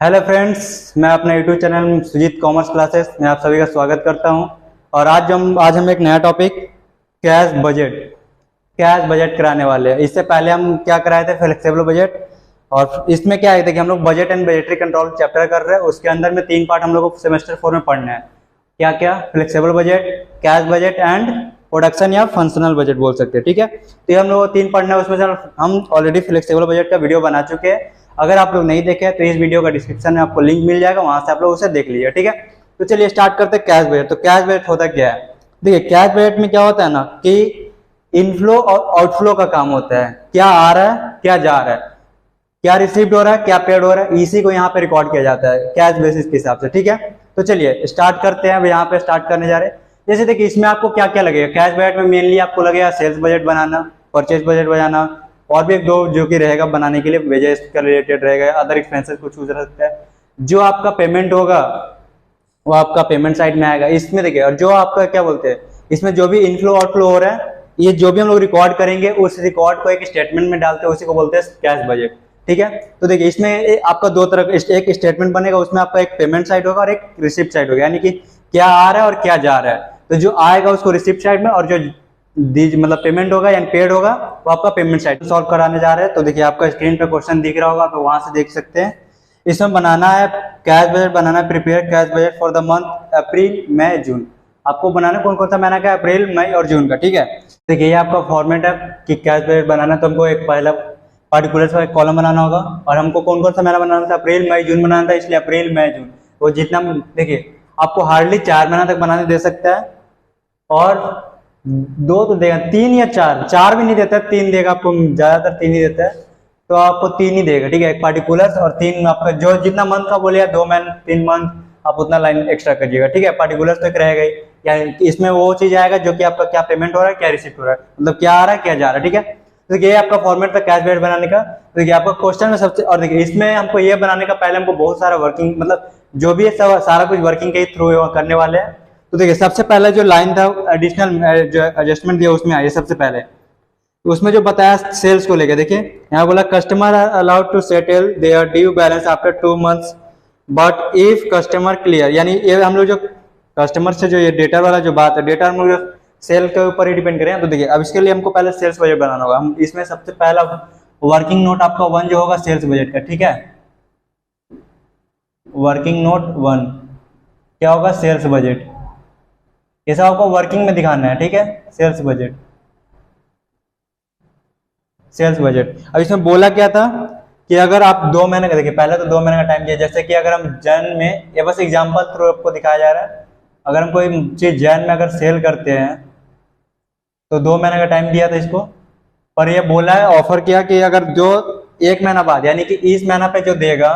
Hello friends, मैं अपने YouTube channel Sujeet commerce classes में आप सभी का स्वागत करता हूं। और आज हम एक नया टॉपिक कैश बजट कराने वाले हैं। इससे पहले हम क्या कराए थे, फ्लेक्सिबल बजट। और इसमें क्या है कि हम लोग budget and budgetary control chapter कर रहे हैं। उसके अंदर में 3 पार्ट हम लोग को सेमेस्टर 4 में पढ़ना है। क्या क्या? Flexible budget, cash budget and production या फंक्शनल बजट बोल सकते हैं। ठीक है, तो ये हम लोग को 3 पढ़ना है। उसमें से हम ऑलरेडी फ्लेक्सिबल बजट का वीडियो बना चुके हैं। अगर आप लोग नहीं देखे तो इस वीडियो का डिस्क्रिप्शन में आपको लिंक मिल जाएगा, वहां से आप लोग उसे देख लीजिए। ठीक है, तो चलिए स्टार्ट करते हैं कैश बजट। तो कैश बजट होता क्या है? देखिए, कैश बजट में क्या होता है ना कि इनफ्लो और आउटफ्लो का काम होता है। क्या आ रहा है, क्या जा रहा है, क्या रिसीव्ड हो रहा है, क्या पेड हो रहा है, इसी को यहाँ पे रिकॉर्ड किया जाता है कैश बेसिस के हिसाब से। ठीक है, तो चलिए स्टार्ट करते हैं। यहाँ पे स्टार्ट करने जा रहे हैं। जैसे देखिए, इसमें आपको क्या क्या लगेगा। कैश बजट में मेनली आपको लगेगा सेल्स बजट बनाना, परचेज बजट बनाना, और भी एक दो जो कि रहेगा बनाने के लिए, वेजेस का रिलेटेड रहेगा, अदर एक्सपेंसेस कुछ हो सकता है। जो आपका पेमेंट होगा वो आपका पेमेंट साइड में आएगा। इसमें देखिए, और जो आपका क्या बोलते हैं, इसमें जो भी इनफ्लो आउटफ्लो हो रहा है, ये जो भी हम लोग रिकॉर्ड करेंगे उस रिकॉर्ड को एक स्टेटमेंट में डालते हैं, उसी को बोलते हैं कैश बजट। ठीक है, तो देखिए इसमें आपका दो तरह एक स्टेटमेंट बनेगा। उसमें आपका एक पेमेंट साइड होगा और एक रिसिप्ट साइड होगा, यानी कि क्या आ रहा है और क्या जा रहा है। तो जो आएगा उसको रिसिप्ट साइड में, और जो मतलब पेमेंट होगा यानी पेड होगा वो आपका पेमेंट साइड सॉल्व कराने जा रहे हैं। तो देखिए, आपका स्क्रीन पे क्वेश्चन दिख रहा होगा, तो वहां से देख सकते हैं। इसमें बनाना है कैश बजट, बनाना है prepare cash budget for the month April मई जून। आपको बनाना कौन कौन सा महीना का? अप्रैल मई और जून का। ठीक है, देखिए ये आपका फॉर्मेट है कि कैश बजट बनाना। तो हमको एक पहला पार्टिकुलर का एक कॉलम बनाना होगा, और हमको कौन कौन सा महीना बनाना था? अप्रैल मई जून बनाना था, इसलिए अप्रैल मई जून। वो जितना देखिए, आपको हार्डली 4 महीना तक बनाने दे सकता है, और दो तो देगा, 3 या 4, 4 भी नहीं देता है, 3 देगा आपको, ज्यादातर 3 ही देता है। तो आपको 3 ही देगा। ठीक है, एक पार्टिकुलर और 3 आपका जो जितना मंथ का बोलेगा, 2 मंथ 3 मंथ, आप उतना लाइन एक्स्ट्रा करिएगा। ठीक है, पार्टिकुलर तो एक रहेगा ही, यानी इसमें वो चीज आएगा जो कि आपका क्या पेमेंट हो रहा है, क्या रिसिप्ट हो रहा है, मतलब क्या आ रहा है क्या जा रहा है। ठीक है, तो ये आपका फॉर्मेट था कैश बजट बनाने का। तो देखिए आपका क्वेश्चन में सबसे, और देखिए इसमें हमको ये बनाने का पहले हमको बहुत सारा वर्किंग, मतलब जो भी है सब सारा कुछ वर्किंग के थ्रू करने वाले हैं। तो देखिए सबसे पहले जो लाइन था एडिशनल जो एडजस्टमेंट दिया उसमें आइए सबसे पहले। तो उसमें जो बताया सेल्स को लेकर, देखिए यहाँ बोला customer are allowed to settle their due balance after 2 months but if customer clear, यानी ये हम लोग जो कस्टमर से जो ये डेटा वाला जो बात है, डेटा हम लोग सेल के ऊपर ही डिपेंड करें। तो देखिए अब इसके लिए हमको पहले सेल्स बजट बनाना होगा। हम इसमें सबसे पहला वर्किंग नोट आपका 1 जो होगा सेल्स बजट का। ठीक है, वर्किंग नोट 1 क्या होगा? Sales budget. ऐसा आपको वर्किंग में दिखाना है। ठीक है, सेल्स बजट, सेल्स बजट। अब इसमें बोला क्या था कि अगर आप 2 महीने का, देखिए पहले तो 2 महीने का टाइम दिया। जैसे कि अगर हम जन में, ये बस एग्जांपल थ्रू आपको दिखाया जा रहा है, अगर हम कोई चीज जन में अगर सेल करते हैं तो 2 महीने का टाइम दिया था इसको। पर ये बोला है, ऑफर किया कि अगर जो 1 महीना बाद, यानी कि इस महीना पे जो देगा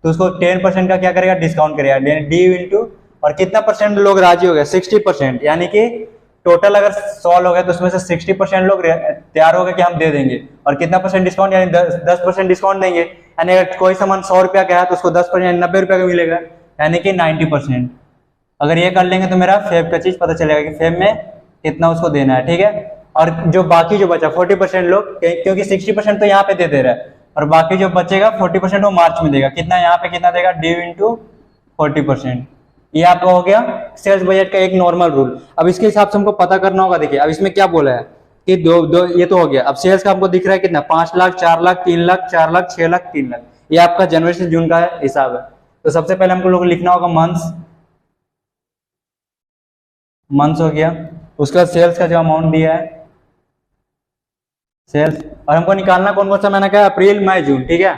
तो उसको 10% का क्या करेगा? डिस्काउंट करेगा, डी इंटू, और कितना परसेंट लोग राजी हो गए? 60%। यानी कि टोटल अगर 100 लोग हैं तो उसमें से 60% लोग तैयार हो गए कि हम दे देंगे। और कितना परसेंट डिस्काउंट? यानी 10% डिस्काउंट देंगे। यानी अगर कोई सामान 100 रुपया का है तो उसको 10% यानी 90 रुपया का मिलेगा, यानी कि 90%। अगर ये कर लेंगे तो मेरा फेब का चीज पता चलेगा कि फेब में कितना उसको देना है। ठीक है, और जो बाकी जो बचा 40% लोग, क्योंकि 60% तो यहाँ पे दे रहा है, और बाकी जो बचेगा 40% वो मार्च में देगा। कितना यहाँ पे कितना देगा? Due into 40%। ये आपका हो गया सेल्स बजट का एक नॉर्मल रूल। अब इसके हिसाब से हमको पता करना होगा। देखिए अब इसमें क्या बोला है कि दो दो ये तो हो गया। अब सेल्स का हमको दिख रहा है कितना? 5 लाख, 4 लाख, 3 लाख, 4 लाख, 6 लाख, 3 लाख। ये आपका जनवरी से जून का हिसाब है। तो सबसे पहले हमको लोग लिखना होगा मंथ्स, मंथ्स हो गया। उसके बाद सेल्स का जो अमाउंट दिया है सेल्स, और हमको निकालना कौन कौन सा महीना का है? अप्रैल मई जून। ठीक है,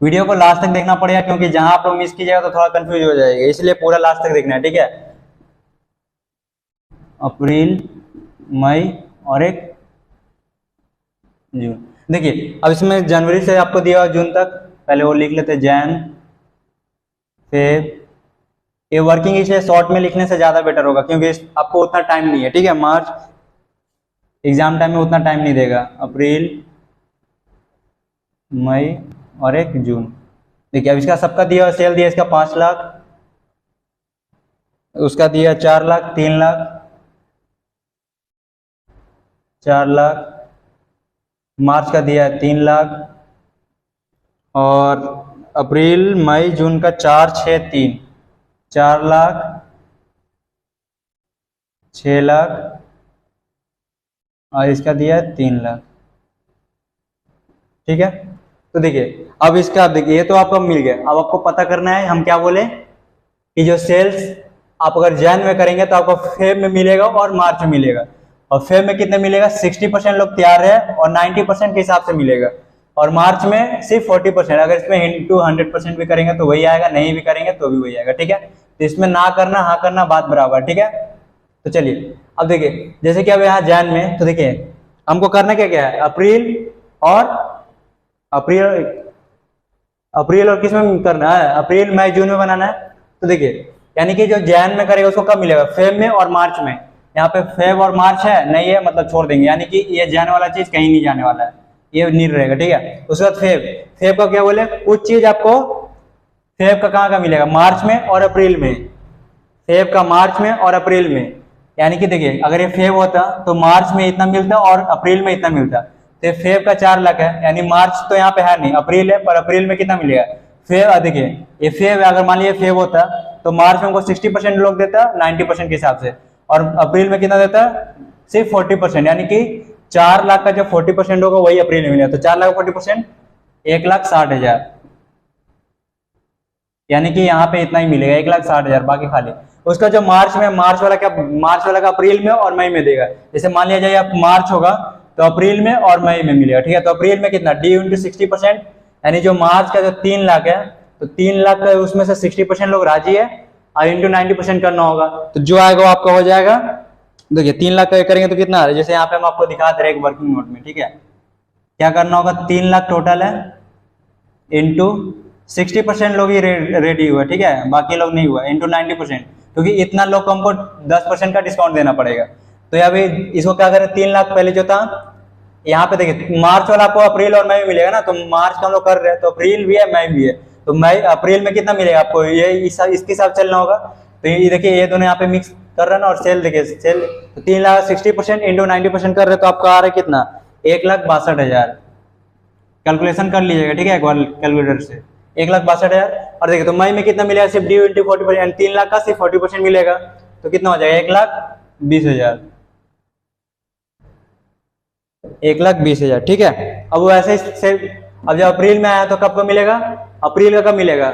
वीडियो को लास्ट तक देखना पड़ेगा, क्योंकि जहां आप लोग मिस कीजिएगा तो थोड़ा कंफ्यूज हो जाएगा, इसलिए पूरा लास्ट तक देखना है। ठीक है, अप्रैल, मई और एक जून। देखिए अब इसमें जनवरी से आपको दिया हुआ जून तक, पहले वो लिख लेते, जैन, फेब। ये वर्किंग इसलिए शॉर्ट में लिखने से ज्यादा बेटर होगा, क्योंकि आपको उतना टाइम नहीं है। ठीक है, मार्च एग्जाम टाइम में उतना टाइम नहीं देगा। अप्रैल, मई और एक जून। देखिए अब इसका सबका दिया सेल दिया, इसका 5 लाख, उसका दिया 4 लाख, 3 लाख, 4 लाख, मार्च का दिया 3 लाख, और अप्रैल मई जून का 4 6 3, 4 लाख 6 लाख और इसका दिया है 3 लाख। ठीक है, तो देखिए अब इसका, आप देखिए ये तो आपको मिल गया। अब आपको पता करना है, हम क्या बोले कि जो सेल्स आप अगर जैन में करेंगे तो आपको फेब में मिलेगा और मार्च में मिलेगा। और फेब में कितने मिलेगा, 60% लोग तैयार है और 90% के हिसाब से मिलेगा। और मार्च में सिर्फ 40%। अगर इसमें इंटू 100% भी करेंगे तो वही आएगा, नहीं भी करेंगे तो भी वही आएगा। ठीक है, तो इसमें ना करना हाँ करना बात बराबर। ठीक है, तो चलिए अब देखिए, जैसे कि अब यहाँ जैन में, तो देखिए हमको करना क्या क्या है, अप्रैल और किसमें करना है, अप्रैल मई जून में बनाना है। तो देखिए यानी कि जो जैन में करेगा उसको कब मिलेगा, फेब में और मार्च में। यहाँ पे फेब और मार्च है नहीं है, मतलब छोड़ देंगे, यानी कि ये जैन वाला चीज कहीं नहीं जाने वाला है, ये नहीं रहेगा। ठीक है, उसके बाद फेब का क्या बोले, कुछ चीज आपको फेब का कहाँ का मिलेगा, मार्च में और अप्रैल में। फेब का मार्च में और अप्रैल में, यानी कि देखिए अगर ये फेब होता तो मार्च में इतना मिलता और अप्रैल में इतना मिलता। तो फेब का 4 लाख है, यानी मार्च तो यहाँ पे है नहीं, अप्रैल है, पर अप्रैल में कितना मिलेगा फेब। देखिए ये फेब है, अगर मान लीजिए फेब होता तो मार्च में हमको 60% लोग देता 90% के हिसाब से, और अप्रैल में कितना देता सिर्फ 40%, यानी कि 4 लाख का जो 40% होगा वही अप्रैल में मिलेगा। तो 4 लाख 40% 1,60,000, यानी कि यहाँ पे इतना ही मिलेगा 1,60,000, बाकी खाली। उसका जो मार्च में, मार्च वाला का अप्रैल में और मई में देगा। जैसे मान लिया जाए आप मार्च होगा तो अप्रैल में और मई में मिलेगा। ठीक है, तो अप्रैल में कितना डी इंटू 60%, यानी जो मार्च का जो 3 लाख है तो 3 लाख का उसमें से 60% लोग राजी है और इंटू 90% करना होगा, तो जो आएगा वो आपका हो जाएगा। देखिए 3 लाख का करेंगे तो कितना आ रहा है, जैसे यहाँ पे हम आपको दिखा दे रहे हैं एक वर्किंग नोट में। ठीक है, क्या करना होगा, 3 लाख टोटल है इंटू 60% लोग ही रेडी हुआ। ठीक है, बाकी लोग नहीं हुआ, इंटू 90%, क्योंकि इतना लोग को हमको 10% का डिस्काउंट देना पड़ेगा। तो यहाँ पे इसको क्या करें, 3 लाख पहले जो था, यहाँ पे देखिए मार्च वाला आपको अप्रैल और मई में मिलेगा ना, तो मार्च का हम लोग कर रहे हैं तो अप्रैल भी है मई भी है, तो मई अप्रैल में कितना मिलेगा आपको, ये इसके हिसाब चलना होगा। तो ये देखिए ये दोनों यहाँ पे मिक्स कर रहे हैं ना, और सेल देखिए सेल, तो 3 लाख 60% इंटू 90% कर रहे हैं तो आपका आ रहा है कितना, 1,62,000। कैलकुलेशन कर लीजिएगा। ठीक है, एक बार कैलकुलेटर से 1,62,000। और देखिए तो मई में कितना मिलेगा, सिर्फ ड्यू इंटू 40%, 3 लाख का सिर्फ 40% मिलेगा, तो कितना हो जाएगा 1,20,000, 1,20,000। ठीक है, अब वैसे से अब जब अप्रैल में आया तो कब को मिलेगा, अप्रैल का कब मिलेगा,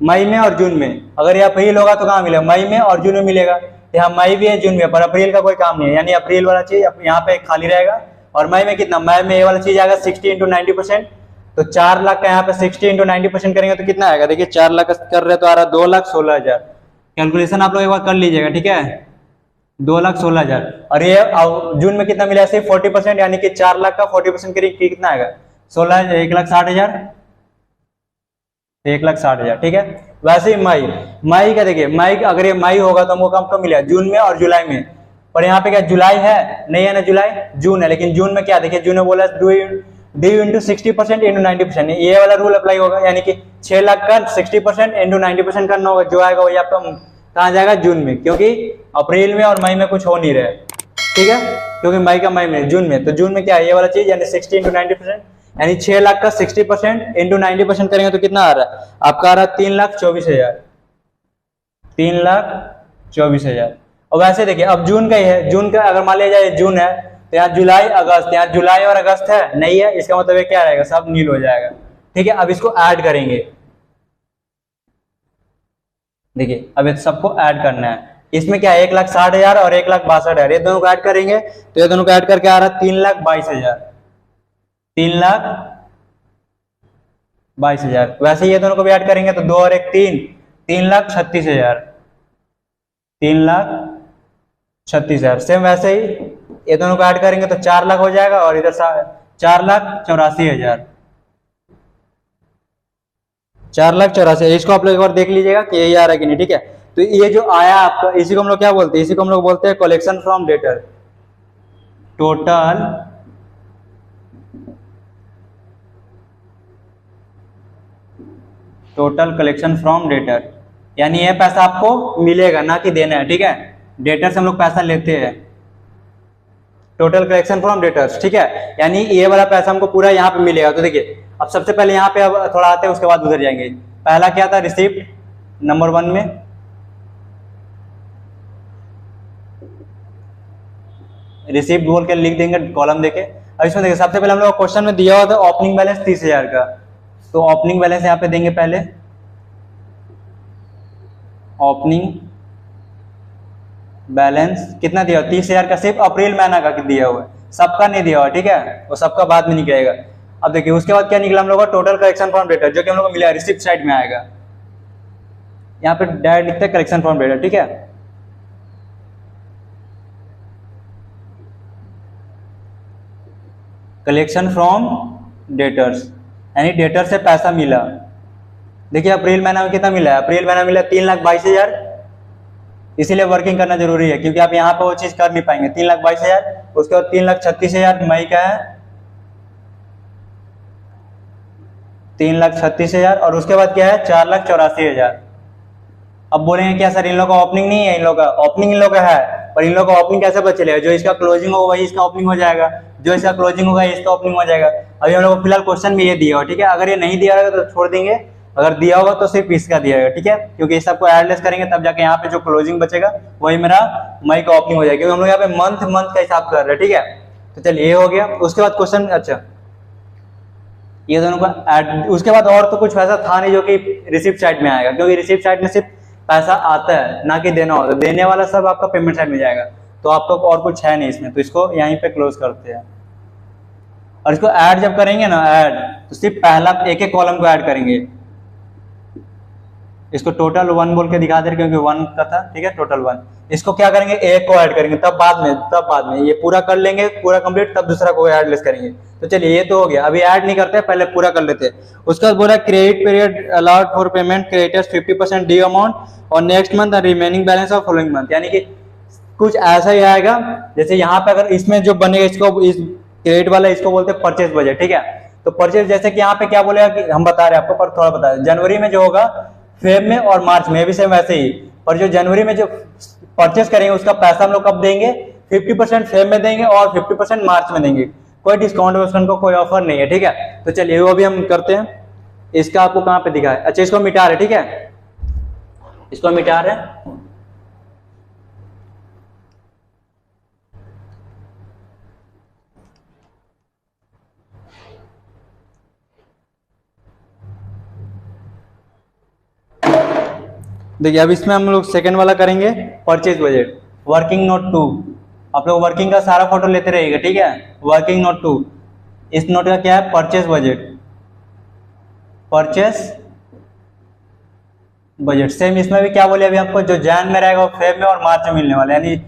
मई में और जून में। अगर ये अप्रैल होगा तो कहाँ मिलेगा, मई में और जून में मिलेगा। यहाँ मई भी है जून में, पर अप्रैल का कोई काम नहीं है, यानी अप्रैल वाला चीज यहाँ पे खाली रहेगा। और मई में कितना, मई में ये वाला चीज आएगा 60 इंटू 90%, तो 4 लाख का यहाँ पे 60 इंटू 90% करेंगे तो कितना आएगा, देखिए 4 लाख कर रहे तो आ रहा 2,16,000। कैलकुलेशन आप लोग एक बार कर लीजिएगा। ठीक है, 2,16,000। और ये जून में कितना मिला, सिर्फ 40%, यानी कि 4 लाख का 40% करीब कितना आएगा, 1,60,000, 1,60,000। ठीक है, वैसे ही मई का देखिए, मई अगर ये मई होगा तो हमको कब मिलेगा, जून में और जुलाई में। पर यहाँ पे क्या जुलाई है, नहीं है ना, जुलाई जून है, लेकिन जून में क्या देखिए, जून में बोला डी इंटू 60% इंटू 90%, ये वाला रूल अप्लाई होगा, यानी कि 6 लाख का 60% इंटू 90% करना होगा, जो आएगा वही आपका कहाँ जाएगा, जून में, क्योंकि अप्रैल में और मई में कुछ हो नहीं रहा है। ठीक है, क्योंकि मई का मई में, जून में, तो जून में क्या है ये वाला चीज, यानी 60 इंटू 90%, यानी 6 लाख का 60% इंटू 90% करेंगे तो कितना आ रहा है आपका, आ रहा है 3,24,000, 3,24,000। और वैसे देखिए अब जून का ही है, जून का अगर मान लिया जाए जून है तो यहाँ जुलाई अगस्त, यहाँ जुलाई और अगस्त है नहीं है, इसका मतलब ये क्या रहेगा, सब नील हो जाएगा। ठीक है, अब इसको ऐड करेंगे, देखिए अब इस सबको ऐड करना है। इसमें क्या है, 1,60,000 और 1,62,000, ये दोनों को ऐड करेंगे तो ये दोनों को ऐड करके आ रहा है 3,22,000, 3,22,000। वैसे ये दोनों को भी ऐड करेंगे तो 2 और 1 3, 3,36,000, 3,36,000। सेम वैसे ही ये दोनों को ऐड करेंगे तो 4 लाख हो जाएगा, और इधर 4,84,000, 4,84,000। इसको आप लोग एक बार देख लीजिएगा कि यही आ रहा है कि नहीं। ठीक है, तो ये जो आया आपका, इसी को हम लोग क्या बोलते हैं, इसी को हम लोग बोलते हैं collection from debtor, total collection from debtor, यानी ये पैसा आपको मिलेगा ना कि देना है। ठीक है, डेटर से हम लोग पैसा लेते हैं, टोटल कलेक्शन फ्रॉम डेटर्स। ठीक है, यानी ये वाला पैसा हमको पूरा यहाँ पे मिलेगा। तो देखिए अब सबसे पहले यहाँ पे अब थोड़ा आते हैं, उसके बाद उधर जाएंगे। पहला क्या था, रिसिप्ट नंबर 1 में, रिसिप्ट बोल के लिख देंगे कॉलम देके। अब इसमें देखिए सबसे पहले हम लोग क्वेश्चन में दिया हुआ था ओपनिंग बैलेंस 30,000 का, तो ओपनिंग बैलेंस यहाँ पे देंगे पहले, ओपनिंग बैलेंस कितना दिया हुआ 30,000 का, सिर्फ अप्रैल महीना का दिया हुआ है, सबका नहीं दिया हुआ, ठीक है, वो सबका बाद में निकलेगा। अब देखिए उसके बाद क्या निकला हम लोग का, टोटल कलेक्शन फ्रॉम डेटा, जो कि हम लोग को मिला रिसिप्ट साइड में आएगा, यहाँ पे डायरेक्ट लिखते हैं कलेक्शन फ्रॉम डेटा, ठीक है। कलेक्शन फ्रॉम डेटर्स यानी डेटर से पैसा मिला। देखिए अप्रैल महीना में कितना मिला है, अप्रैल महीना मिला 3,22,000, इसीलिए वर्किंग करना जरूरी है, क्योंकि आप यहाँ पे वो चीज कर नहीं पाएंगे। 3,22,000, उसके बाद 3,36,000 मई का है, 3,36,000, और उसके बाद क्या है 4,84,000। अब बोलेंगे क्या सर इन लोग का ओपनिंग नहीं है, इन लोग का ओपनिंग इन लोग का है, पर इन लोग का ओपनिंग कैसे पता चलेगा, जो इसका क्लोजिंग होगा वही इसका ओपनिंग हो जाएगा, जो इसका क्लोजिंग होगा इसका ओपनिंग हो जाएगा। अभी हम लोग को फिलहाल क्वेश्चन में ये दिया हो, ठीक है, अगर ये नहीं दिया होगा तो छोड़ देंगे, अगर दिया होगा तो सिर्फ इसका दिया होगा, ठीक है, क्योंकि इस सबको एडलेस करेंगे तब जाके यहाँ पे जो क्लोजिंग बचेगा वही मेरा मई का ओपनिंग हो जाएगा, क्योंकि हम लोग यहाँ पे मंथ का हिसाब कर रहे हैं, ठीक है। तो चलिए ये हो गया। उसके बाद क्वेश्चन, अच्छा ये दोनों का ऐड, उसके बाद और तो कुछ वैसा था नहीं जो कि रिसिप्ट साइड में आएगा, क्योंकि रिसिप्ट साइड में सिर्फ पैसा आता है ना कि देना होता है, देने वाला सब आपका पेमेंट साइड में जाएगा, तो आपको और कुछ है नहीं इसमें, तो इसको यहीं पे क्लोज करते हैं। और इसको ऐड जब करेंगे ना, ऐड तो सिर्फ पहला एक एक कॉलम को ऐड करेंगे, इसको टोटल 1 बोल के दिखा दे क्योंकि 1 का था, ठीक है, टोटल 1। इसको क्या करेंगे, एक को ऐड करेंगे, तब बाद में ये पूरा कर लेंगे, पूरा कंप्लीट, तब दूसरा को ऐड लेस करेंगे। तो चलिए ये तो हो गया, अभी ऐड नहीं करते, पहले पूरा कर लेते हैं। उसके बाद बोला credit period allowed for payment creditors 50% due amount और next month remaining balance of following month, यानी कि कुछ ऐसा ही आएगा। जैसे यहाँ पे अगर इसमें जो बनेगा, इसको इस क्रेडिट वाला इसको बोलते हैं परचेज बजट, ठीक है। तो परचेज जैसे कि यहाँ पे क्या बोलेगा कि हम बता रहे हैं आपको, पर थोड़ा बता दें, जनवरी में जो होगा फेब में और मार्च में भी सेम वैसे ही, पर जो जनवरी में जो परचेस करेंगे उसका पैसा हम लोग कब देंगे, 50% फेब में देंगे और 50% मार्च में देंगे, कोई डिस्काउंट वस्काउंट को कोई ऑफर नहीं है, ठीक है। तो चलिए वो भी हम करते हैं। इसका आपको कहाँ पे दिखा है, अच्छा इसको मिटा रहे, ठीक है, इसको मिटा रहे। देखिए अब इसमें हम लोग सेकंड वाला करेंगे, परचेज बजट, वर्किंग नोट 2। आप लोग वर्किंग का सारा फोटो लेते रहिएगा, ठीक है। वर्किंग नोट 2, इस नोट का क्या है, purchase budget, purchase budget. Same इसमें भी क्या बोले अभी आपको, जो जैन में रहेगा वो फेब में और मार्च में मिलने वाला है, यानी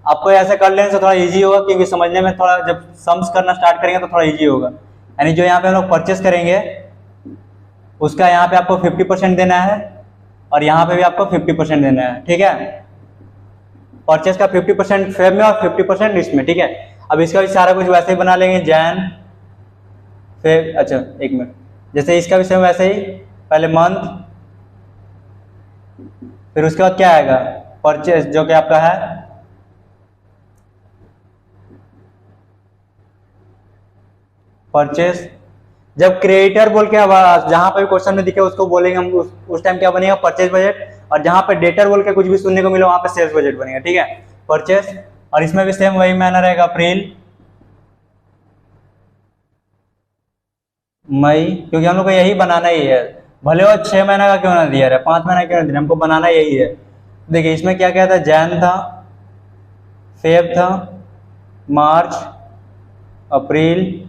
आपको ऐसे कर लेने से थोड़ा इजी होगा, क्योंकि समझने में थोड़ा जब सम्स करना स्टार्ट करेंगे तो थोड़ा इजी होगा। यानी जो यहाँ पे हम लोग परचेस करेंगे उसका यहाँ पे आपको 50% देना है और यहाँ पे भी आपको 50% देना है, ठीक है। परचेस का 50% फेब में और 50% इसमें, ठीक है। अब इसका भी सारा कुछ वैसे ही बना लेंगे, जैन फेब, अच्छा एक मिनट, जैसे इसका भी सेम वैसे ही, पहले मंथ, फिर उसके बाद क्या आएगा, परचेस जो कि आपका है परचेस। जब क्रेडिटर बोल के जहां पे भी क्वेश्चन में दिखे उसको बोलेंगे हम, उस टाइम क्या बनेगा, परचेज बजट। और जहां पे डेटर बोल के कुछ भी सुनने को मिले वहां पे सेल्स बजट बनेगा, ठीक है, परचेस। और इसमें भी सेम वही महीना रहेगा, अप्रैल मई, क्योंकि हम लोग को यही बनाना ही है, भले वो 6 महीना का क्यों ना दिया है, 5 महीना क्यों ना दिया, हमको बनाना यही है। देखिए इसमें क्या क्या था, जैन था, फेब था, मार्च, अप्रैल,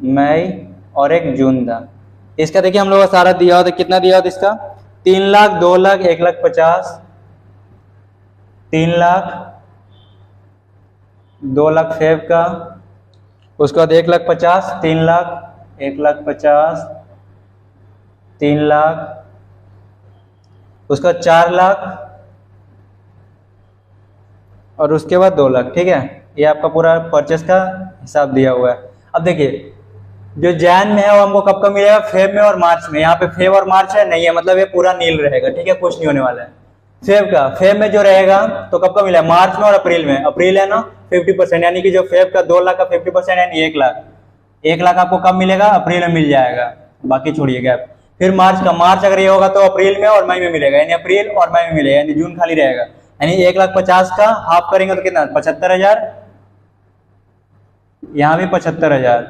मई और एक जून था। इसका देखिए हम लोग का सारा दिया होता, कितना दिया होता इसका, 3 लाख, 2 लाख, 1,50,000, 3 लाख, 2 लाख फेब का, उसके बाद 1,50,000, 3 लाख, 1,50,000, 3 लाख, उसके बाद 4 लाख और उसके बाद 2 लाख, ठीक है। ये आपका पूरा परचेस का हिसाब दिया हुआ है। अब देखिए जो जैन में है वो हमको कब कब मिलेगा, फेब में और मार्च में। यहाँ पे फेब और मार्च है नहीं है, मतलब ये पूरा नील रहेगा, ठीक है, कुछ नहीं होने वाला है। फेब का, फेब में जो रहेगा तो कब कब मिलेगा, मार्च में और अप्रैल में। अप्रैल है ना 50%, यानी कि जो फेब का 2 लाख का 50% यानी 1 लाख, 1 लाख आपको कब मिलेगा? अप्रैल में मिल जाएगा, बाकी छोड़िए गैप। फिर मार्च का, मार्च अगर ये होगा तो अप्रैल में और मई में मिलेगा, यानी अप्रैल और मई में मिलेगा, यानी जून खाली रहेगा। यानी 1,50,000 का हाफ करेंगे तो कितना? 75,000। यहाँ भी 75,000।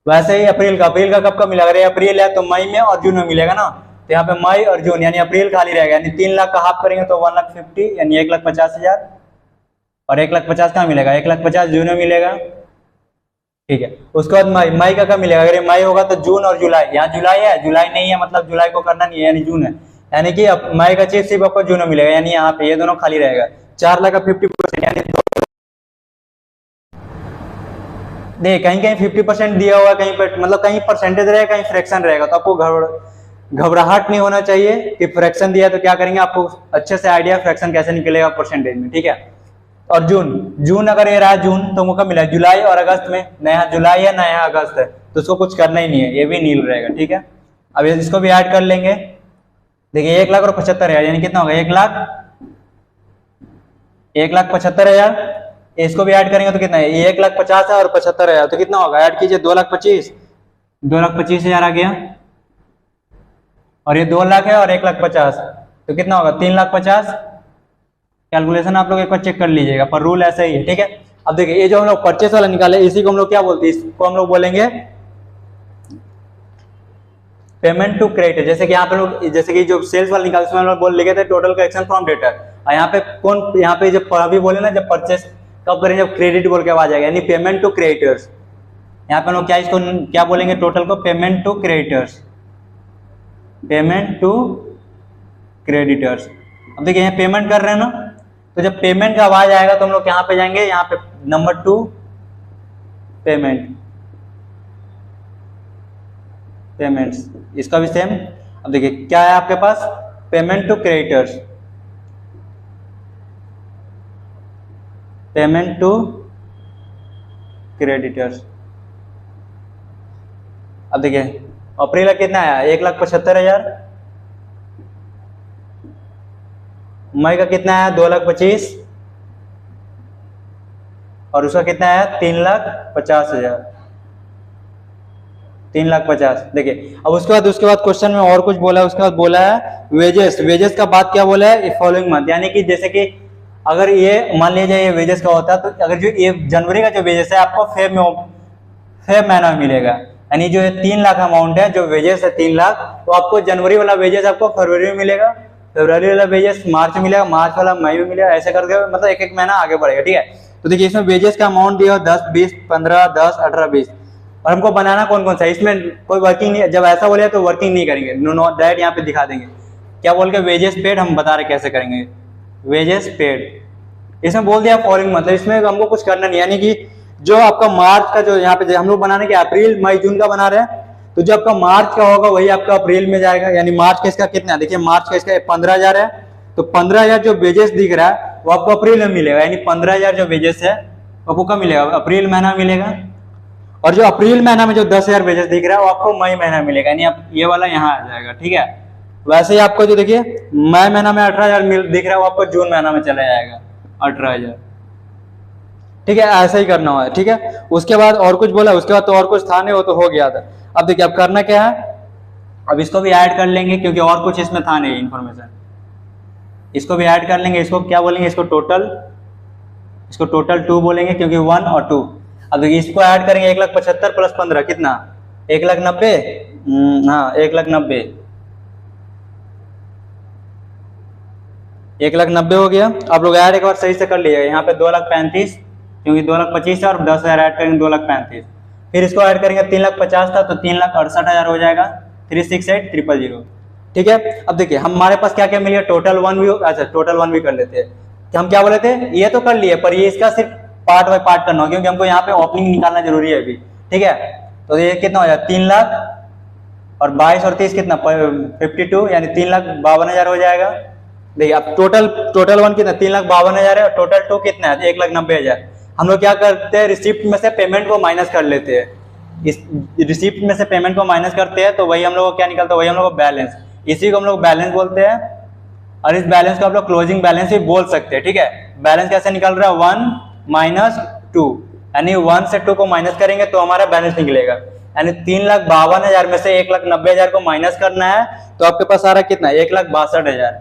वैसे ही अप्रैल का कब कब मिलेगा? अरे अप्रैल है तो मई में और जून में मिलेगा ना, तो यहाँ पे मई और जून यानी अप्रैल खाली रहेगा, यानी 3 लाख का हाफ करेंगे तो 1,50,000 यानी 1,50,000। और 1,50,000 कहाँ मिलेगा? 1,50,000 जून में मिलेगा, ठीक है। उसके बाद मई, मई का कब मिलेगा? अगर मई होगा तो जून और जुलाई, यहाँ जुलाई है, जुलाई नहीं है मतलब जुलाई को करना नहीं है, यानी जून है, यानी कि अब मई का चेक सिर्फ आपको जून में मिलेगा, यानी यहाँ पे ये दोनों खाली रहेगा। 4 लाख का 50% यानी देखिए कहीं कहीं 50% दिया हुआ, कहीं पर मतलब कहीं परसेंटेज रहेगा, कहीं फ्रैक्शन रहेगा, तो आपको घबराहट नहीं होना चाहिए कि फ्रैक्शन दिया तो क्या करेंगे, आपको अच्छे से आइडिया फ्रैक्शन कैसे निकलेगा परसेंटेज में, ठीक है। और जून अगर ये रहा जून तो वो कब मिला? जुलाई और अगस्त में, नया जुलाई है नया अगस्त है, तो उसको कुछ करना ही नहीं है, ये भी नील रहेगा, ठीक है। अब इसको भी ऐड कर लेंगे, देखिए 1 लाख और 75,000 यानी कितना होगा? 1,75,000। इसको भी ऐड करेंगे तो कितना है? 1,50,000 और 75,000 तो कितना होगा? ऐड कीजिए, 2,25,000 आ गया, और ये 2 लाख है और 1,50,000 तो कितना होगा? 3,50,000। कैलकुलेशन आप लोग एक बार चेक कर लीजिएगा, पर रूल ऐसा ही है, ठीक है। अब देखिए ये जो हम लोग परचेस वाला निकाले, इसी को हम लोग क्या बोलते हैं? इसको हम लोग बोलेंगे पेमेंट टू क्रेडिट। जैसे कि यहाँ पे लोग, जैसे कि जो सेल्स वाला निकाले उसमें हम लोग बोल लिखे थे टोटल कलेक्शन फ्रॉम डेटर, और यहाँ पे यहाँ पे जब अभी बोले ना, जब परचेस कब करेंगे? जब क्रेडिट बोल के आवाज आएगा, यानी पेमेंट टू क्रेडिटर्स। यहाँ पे हम लोग क्या इसको क्या बोलेंगे? टोटल को payment to creditors, payment to creditors. अब देखिए यहाँ पेमेंट कर रहे हैं ना, तो जब पेमेंट का आवाज आएगा तो हम लोग यहाँ पे जाएंगे, यहाँ पे नंबर 2 पेमेंट्स, इसका भी सेम। अब देखिए क्या है आपके पास? Payment to creditors, payment to creditors. अब देखिए अप्रैल का कितना आया? 1,75,000। मई का कितना आया? 2,25,000। और उसका कितना आया? 3,50,000, 3,50,000। देखिए अब उसके बाद क्वेश्चन में और कुछ बोला है, उसके बाद बोला है वेजेस का बात क्या बोला है? फॉलोइंग मंथ, यानी कि जैसे कि अगर ये मान लीजिए ये वेजेस का होता है, तो अगर जो ये जनवरी का जो वेजेस है आपको फेब महीना में मिलेगा, यानी जो 3 लाख अमाउंट है, जो वेजेस है 3 लाख, तो आपको जनवरी वाला वेजेस आपको फरवरी में मिलेगा, फरवरी वाला वेजेस मार्च में मिलेगा, मार्च वाला मई में मिलेगा, ऐसे करके मतलब एक एक महीना आगे बढ़ेगा, ठीक है। तो देखिए इसमें वेजेस का अमाउंट दिया 10, 20, 15, 10, 18, 20, और हमको बनाना कौन कौन सा? इसमें कोई वर्किंग नहीं, जब ऐसा बोले तो वर्किंग नहीं करेंगे, नो डायरेक्ट यहाँ पे दिखा देंगे क्या बोल के वेजेस पेड, हम बता रहे कैसे करेंगे वेजेस पेड। इसमें बोल दिया फॉलोइंग, मतलब इसमें हमको कुछ करना नहीं, यानी कि जो आपका मार्च का जो यहाँ पे हम लोग बनाने के अप्रैल मई जून का बना रहे हैं, तो जो आपका मार्च का होगा वही आपका अप्रैल में जाएगा, यानी मार्च का इसका कितना? देखिए मार्च का इसका 15,000 है, तो 15,000 जो वेजेस दिख रहा है वो आपको अप्रैल में मिलेगा, यानी 15,000 जो वेजेस है आपको कब मिलेगा? अप्रैल महीना मिलेगा। और जो अप्रैल महीना में जो 10,000 वेजेस दिख रहा है वो आपको मई महीना मिलेगा, यानी आप ये वाला यहाँ आ जाएगा, ठीक है। वैसे ही आपको जो देखिए मई महीना में 18,000 दिख रहा है वो आपको जून महीना में चला जाएगा 18,000, ठीक है। ऐसा ही करना हुआ है, ठीक है। उसके बाद और कुछ बोला, उसके बाद तो और कुछ था नहीं, वो तो हो गया था। अब देखिए अब करना क्या है, अब इसको भी ऐड कर लेंगे क्योंकि और कुछ इसमें था नहीं इन्फॉर्मेशन, इसको भी ऐड कर लेंगे। इसको क्या बोलेंगे? इसको टोटल 2 बोलेंगे क्योंकि 1 और 2। अब देखिए इसको ऐड करेंगे 1,75,000 प्लस 15 कितना? 1,90,000। हाँ 1,90,000, 1,90,000 हो गया। आप लोग ऐड एक बार सही से कर लीजिएगा, यहाँ पे 2,35,000 क्योंकि 2,25,000 और 10,000 ऐड करेंगे 2,35,000, फिर इसको ऐड करेंगे 3,50,000 था तो 3,68,000 हो जाएगा, 368,000, ठीक है। अब देखिए हमारे पास क्या क्या मिल गया? टोटल 1 भी, अच्छा टोटल 1 भी कर लेते हैं। हम क्या बोले थे? ये तो कर लिए, पर ये इसका सिर्फ पार्ट बाय पार्ट करना हो, क्योंकि हमको यहाँ पे ओपनिंग निकालना जरूरी है अभी, ठीक है। तो ये कितना हो जाए? 3 लाख और 22 और 30 कितना? 52, यानी 3,52,000 हो जाएगा। देखिए अब टोटल 1 कितना? 3,52,000 है, और टोटल 2 कितना है? 1,90,000। हम लोग क्या करते हैं? रिसिप्ट में से पेमेंट को माइनस कर लेते हैं। इस रिसिप्ट में से पेमेंट को माइनस करते हैं तो वही हम लोग को क्या निकलता है? वही हम लोग को बैलेंस, इसी को हम लोग बैलेंस बोलते हैं, और इस बैलेंस को आप लोग क्लोजिंग बैलेंस भी बोल सकते हैं, ठीक है। बैलेंस कैसे निकल रहा है? 1 - 2, यानी 1 से 2 को माइनस करेंगे तो हमारा बैलेंस निकलेगा। यानी 3,52,000 में से 1,90,000 को माइनस करना है तो आपके पास आ रहा है कितना, 1,62,000।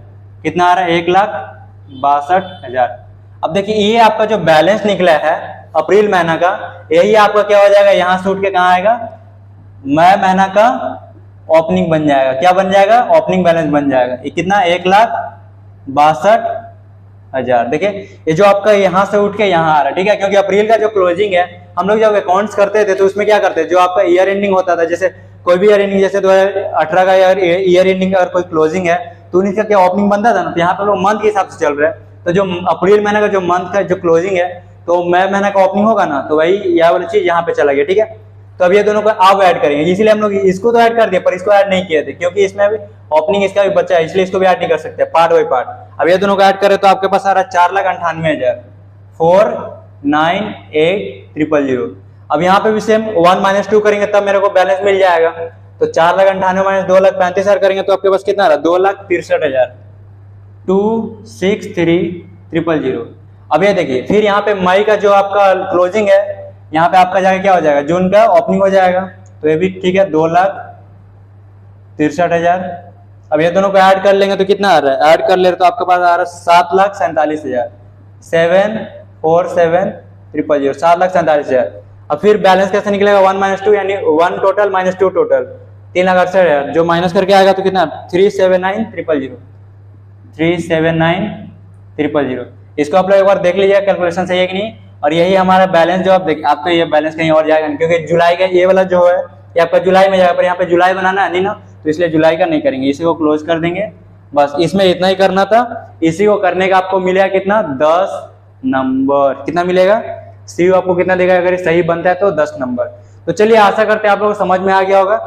कितना आ रहा है, 1,62,000। अब देखिए ये आपका जो बैलेंस निकला है अप्रैल महीना का, यही आपका क्या हो जाएगा, यहाँ से उठ के कहाँ आएगा, मई महीना का ओपनिंग बन जाएगा। क्या बन जाएगा, ओपनिंग बैलेंस बन जाएगा। ये कितना, 1,62,000। देखिए ये जो आपका यहाँ से उठ के यहाँ आ रहा है, ठीक है, क्योंकि अप्रैल का जो क्लोजिंग है, हम लोग जब अकाउंट्स करते थे तो उसमें क्या करते थे, जो आपका ईयर एंडिंग होता था, जैसे कोई भी ईयर एंडिंग, जैसे 2018 का ईयर एंडिंग अगर कोई क्लोजिंग है तो उनका क्या ओपनिंग बनता था ना, तो यहाँ पे लोग मंथ के हिसाब से चल रहे हैं। तो जो अप्रैल महीने का जो मंथ का जो क्लोजिंग है तो मई महीने का ओपनिंग होगा ना, तो वही यह वाली चीज यहाँ पे चला गया, ठीक है। तो अब ये दोनों को अब ऐड करेंगे, इसलिए हम लोग इसको तो ऐड कर दिया पर इसको ऐड नहीं किए थे, क्योंकि इसमें भी ओपनिंग इसका भी बचा है, इसलिए इसको भी ऐड नहीं कर सकते, पार्ट बाई पार्ट। अब ये दोनों को ऐड करें तो आपके पास आ रहा है 4,98,498,000। अब यहाँ पे भी सेम 1 - 2 करेंगे तब मेरे को बैलेंस मिल जाएगा। तो 4,98,000 - 2,35,000 करेंगे तो आपके पास कितना आ रहा है, 2,63,000, 2,63,000। अब ये देखिए फिर यहाँ पे मई का जो आपका क्लोजिंग है, यहाँ पे आपका जाके क्या हो जाएगा, जून का ओपनिंग हो जाएगा, तो ये भी ठीक है, 2,63,000। अब ये दोनों को ऐड कर लेंगे तो कितना आ रहा है, ऐड कर ले तो आपके पास आ रहा है 7,47,000, 7,47,000, 7,47,000। अब फिर बैलेंस कैसे निकलेगा, 1 - 2 यानी 1 टोटल - 2 टोटल, 3,68,000 जो माइनस करके आएगा तो कितना, 3,79,000, 3,79,000। इसको आप लोग एक बार देख लीजिए कैलकुलेशन सही है कि नहीं। और यही हमारा बैलेंस जो आप देख, आपका ये बैलेंस कहीं और जाएगा नहीं, क्योंकि जुलाई का ये वाला जो है ये आपका जुलाई में जाएगा, पर यहाँ पे जुलाई बनाना है नहीं ना, तो इसलिए जुलाई का नहीं करेंगे, इसी को क्लोज कर देंगे। बस इसमें इतना ही करना था। इसी को करने का आपको मिलेगा कितना, 10 नंबर। कितना मिलेगा, सी आपको कितना देगा, अगर सही बनता है तो 10 नंबर। तो चलिए आशा करते हैं आप लोगों को समझ में आ गया होगा।